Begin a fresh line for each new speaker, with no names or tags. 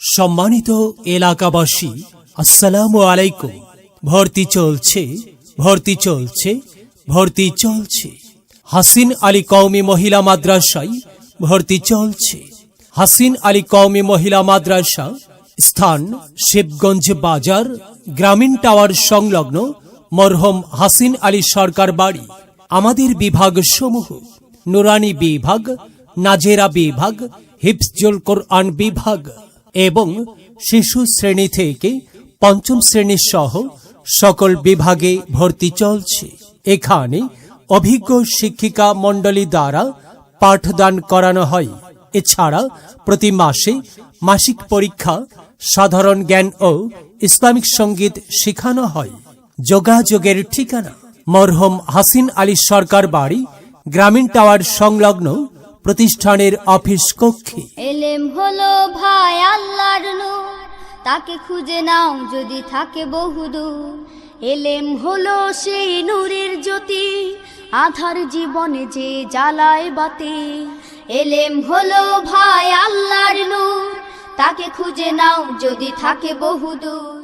সম্মানিত এলাকাবাসী, আসসালামু আলাইকুম। ভর্তি চলছে। হাসিন আলী কওমি মহিলা মাদ্রাসায় ভর্তি চলছে। হাসিন আলী কওমি মহিলা মাদ্রাসা, স্থান শিবগঞ্জ বাজার, গ্রামীণ টাওয়ার সংলগ্ন মরহুম হাসিন আলী সরকার বাড়ি। আমাদের বিভাগ সমূহ: নুরানি বিভাগ, নাজেরা বিভাগ, হিফজুল কোরআন বিভাগ এবং শিশু শ্রেণী থেকে পঞ্চম শ্রেণী সহ সকল বিভাগে ভর্তি চলছে। এখানে অভিজ্ঞ শিক্ষিকা মণ্ডলী দ্বারা পাঠদান করানো হয়। এছাড়া প্রতি মাসে মাসিক পরীক্ষা, সাধারণ জ্ঞান ও ইসলামিক সঙ্গীত শেখানো হয়। যোগাযোগের ঠিকানা: মরহুম হাসিন আলী সরকার বাড়ি, গ্রামীণ টাওয়ার সংলগ্ন প্রতিষ্ঠানের অফিস কক্ষে।
এলেম হলো ভাই আল্লাহর নূর, তাকে খুঁজে নাও যদি থাকে বহুদূর। এলেম হলো সেই নূরের জ্যোতি, আধার জীবনে যে জ্বালায় বাতি। এলেম হলো ভাই আল্লাহর নূর, তাকে খুঁজে নাও যদি থাকে বহুদূর।